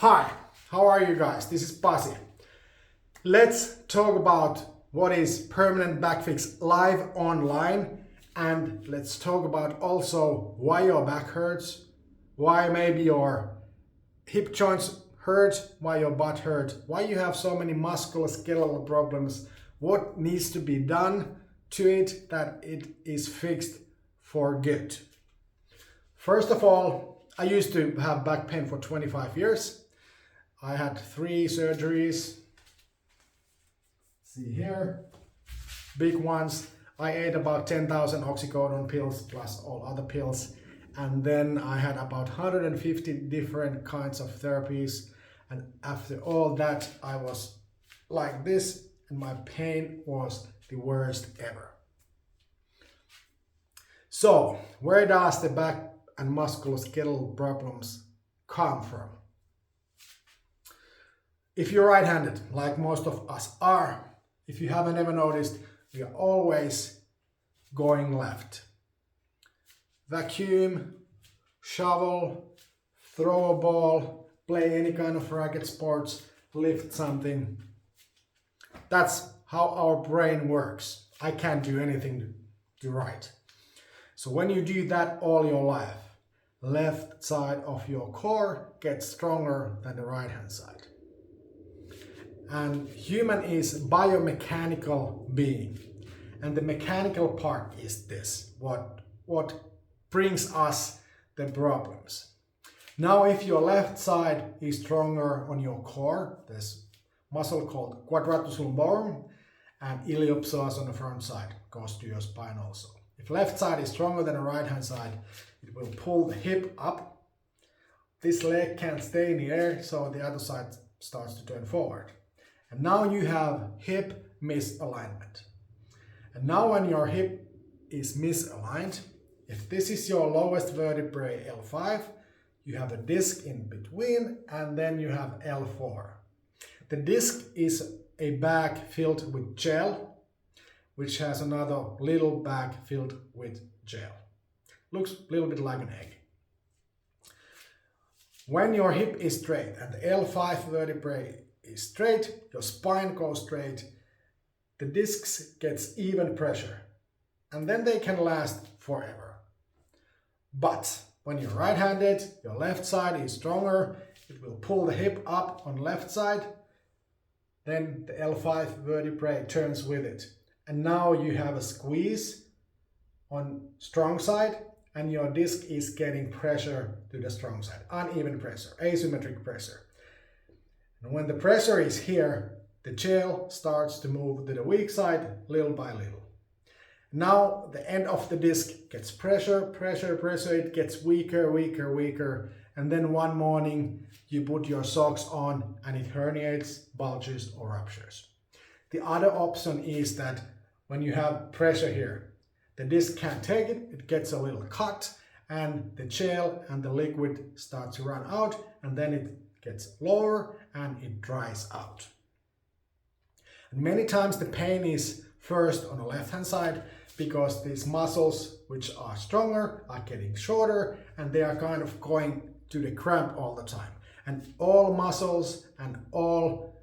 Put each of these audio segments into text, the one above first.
Hi, how are you guys? This is Pasi. Let's talk about what is permanent back fix live online, and let's talk about also why your back hurts, why maybe your hip joints hurt, why your butt hurt, why you have so many musculoskeletal problems, what needs to be done to it that it is fixed for good. First of all, I used to have back pain for 25 years. I had 3 surgeries. See here, big ones. I ate about 10,000 oxycodone pills plus all other pills. And then I had about 150 different kinds of therapies. And after all that, I was like this and my pain was the worst ever. So, where does the back and musculoskeletal problems come from? If you're right-handed, like most of us are, if you haven't ever noticed, we are always going left. Vacuum, shovel, throw a ball, play any kind of racket sports, lift something. That's how our brain works. I can't do anything to right. So when you do that all your life, left side of your core gets stronger than the right-hand side. And human is biomechanical being. And the mechanical part is this, what brings us the problems. Now, if your left side is stronger on your core, there's muscle called quadratus lumborum, and iliopsoas on the front side goes to your spine also. If left side is stronger than the right hand side, it will pull the hip up. This leg can't stay in the air, so the other side starts to turn forward. And now you have hip misalignment. And now when your hip is misaligned, if this is your lowest vertebrae L5, you have a disc in between and then you have L4. The disc is a bag filled with gel, which has another little bag filled with gel. Looks a little bit like an egg. When your hip is straight and the L5 vertebrae is straight, your spine goes straight, the discs gets even pressure, and then they can last forever. But when you're right-handed, your left side is stronger, it will pull the hip up on left side, then the L5 vertebrae turns with it. And now you have a squeeze on strong side, and your disc is getting pressure to the strong side, uneven pressure, asymmetric pressure. And when the pressure is here, the gel starts to move to the weak side little by little. Now the end of the disc gets pressure, it gets weaker, and then one morning you put your socks on and it herniates, bulges or ruptures. The other option is that when you have pressure here, the disc can't take it, it gets a little cut, and the gel and the liquid starts to run out, and then it gets lower and it dries out. And many times the pain is first on the left hand side because these muscles which are stronger are getting shorter and they are kind of going to the cramp all the time. And all muscles and all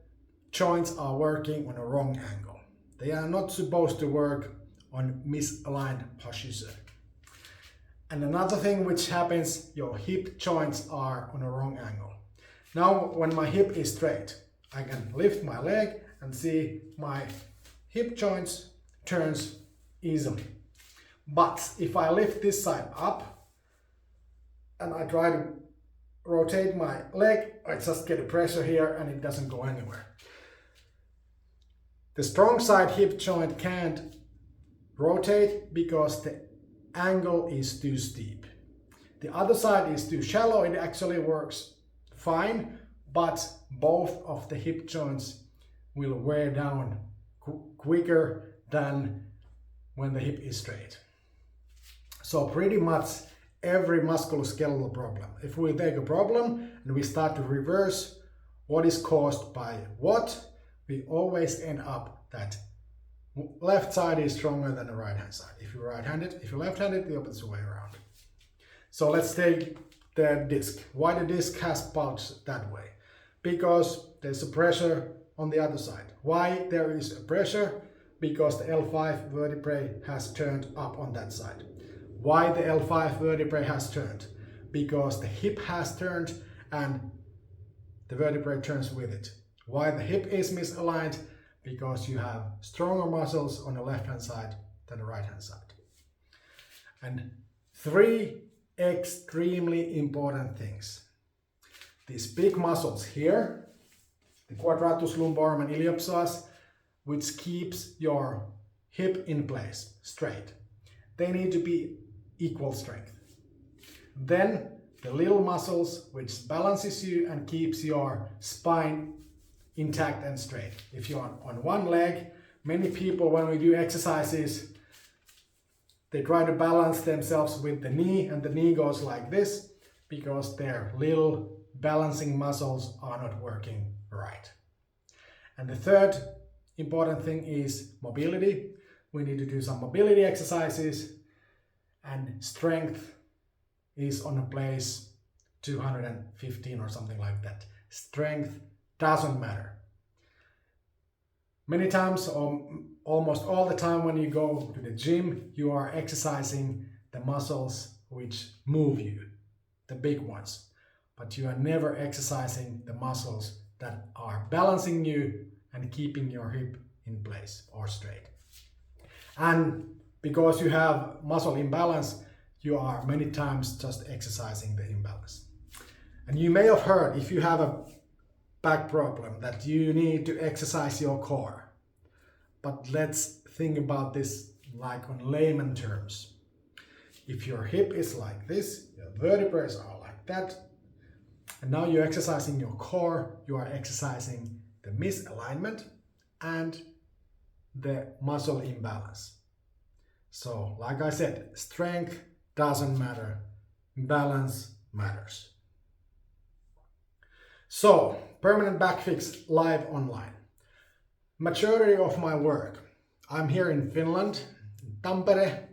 joints are working on a wrong angle. They are not supposed to work on misaligned position. And another thing which happens, your hip joints are on a wrong angle. Now when my hip is straight, I can lift my leg and see my hip joints turns easily. But if I lift this side up and I try to rotate my leg, I just get a pressure here and it doesn't go anywhere. The strong side hip joint can't rotate because the angle is too steep. The other side is too shallow, it actually works fine, but both of the hip joints will wear down quicker than when the hip is straight. So pretty much every musculoskeletal problem, if we take a problem and we start to reverse what is caused by what, we always end up that left side is stronger than the right hand side. If you're right-handed, if you're left-handed, the opposite way around. So let's take the disc. Why the disc has bulged that way? Because there's a pressure on the other side. Why there is a pressure? Because the L5 vertebrae has turned up on that side. Why the L5 vertebrae has turned? Because the hip has turned and the vertebrae turns with it. Why the hip is misaligned? Because you have stronger muscles on the left hand side than the right hand side. And 3 extremely important things. These big muscles here, the quadratus lumborum and iliopsoas, which keeps your hip in place, straight. They need to be equal strength. Then the little muscles, which balances you and keeps your spine intact and straight. If you're on one leg, many people, when we do exercises, they try to balance themselves with the knee, and the knee goes like this because their little balancing muscles are not working right. And the third important thing is mobility. We need to do some mobility exercises, and strength is on a place 215 or something like that. Strength doesn't matter. Many times, or almost all the time when you go to the gym, you are exercising the muscles which move you, the big ones. But you are never exercising the muscles that are balancing you and keeping your hip in place or straight. And because you have muscle imbalance, you are many times just exercising the imbalance. And you may have heard, if you have a back problem, that you need to exercise your core. But let's think about this like on layman terms. If your hip is like this, your vertebrae are like that, and now you're exercising your core, you are exercising the misalignment and the muscle imbalance. So, like I said, strength doesn't matter, balance matters. So, permanent back fix live online. Majority of my work, I'm here in Finland, in Tampere.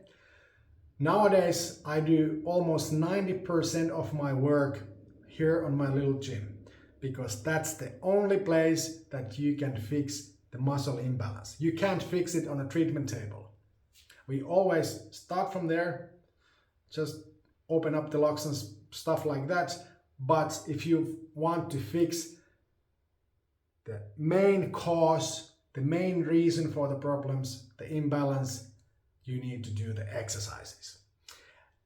Nowadays, I do almost 90% of my work here on my little gym, because that's the only place that you can fix the muscle imbalance. You can't fix it on a treatment table. We always start from there, just open up the locks and stuff like that. But if you want to fix the main cause, the main reason for the problems, the imbalance, you need to do the exercises.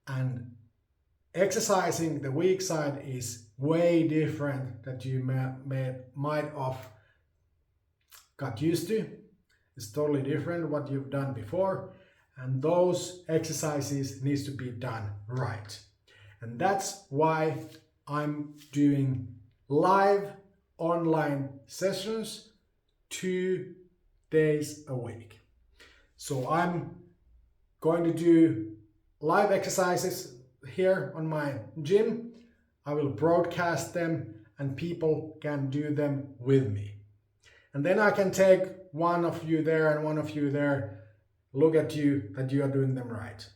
And exercising the weak side is way different that you might have got used to. It's totally different what you've done before, and those exercises needs to be done right. And that's why I'm doing live online sessions 2 days a week. So I'm going to do live exercises here on my gym. I will broadcast them and people can do them with me. And then I can take one of you there and one of you there, look at you that you are doing them right.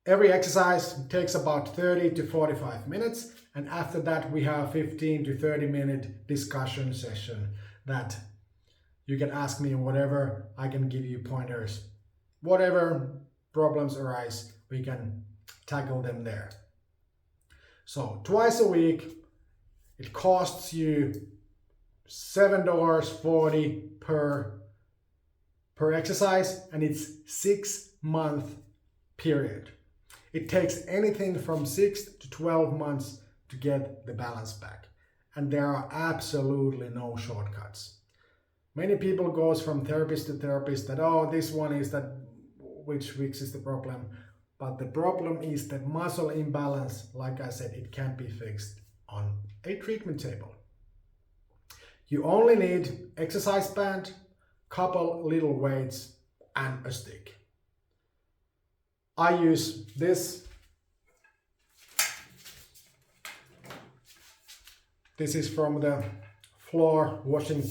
Every exercise takes about 30 to 45 minutes, and after that we have 15 to 30 minute discussion session that you can ask me whatever, I can give you pointers. Whatever problems arise, we can tackle them there. So twice a week, it costs you $7.40 per exercise, and it's 6-month period. It takes anything from 6 to 12 months to get the balance back. And there are absolutely no shortcuts. Many people goes from therapist to therapist that, oh, this one is that which fixes the problem. But the problem is that muscle imbalance, like I said, it can't be fixed on a treatment table. You only need exercise band, couple little weights, and a stick. I use this. This is from the floor washing,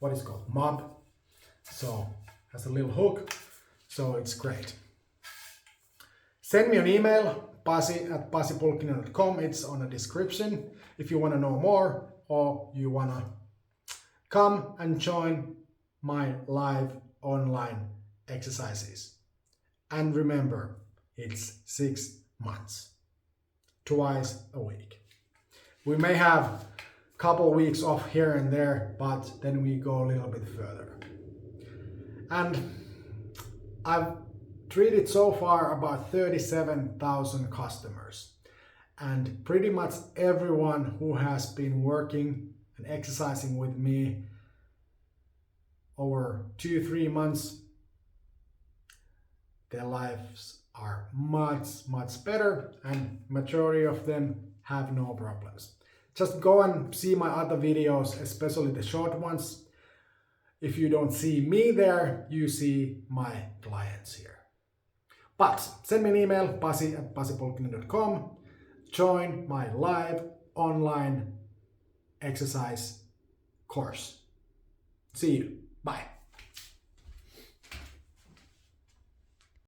what is called, mop. So has a little hook, so it's great. Send me an email, pasi@pasipulkkinen.com. It's on the description if you want to know more or you want to come and join my live online exercises. And remember, it's 6 months, twice a week. We may have a couple weeks off here and there, but then we go a little bit further. And I've treated so far about 37,000 customers, and pretty much everyone who has been working and exercising with me over 2-3 months, their lives are much better, and majority of them have no problems. Just go and see my other videos, especially the short ones. If you don't see me there, you see my clients here. But send me an email, pasi@pasipulkkinen.com. Join my live online exercise course. See you. Bye.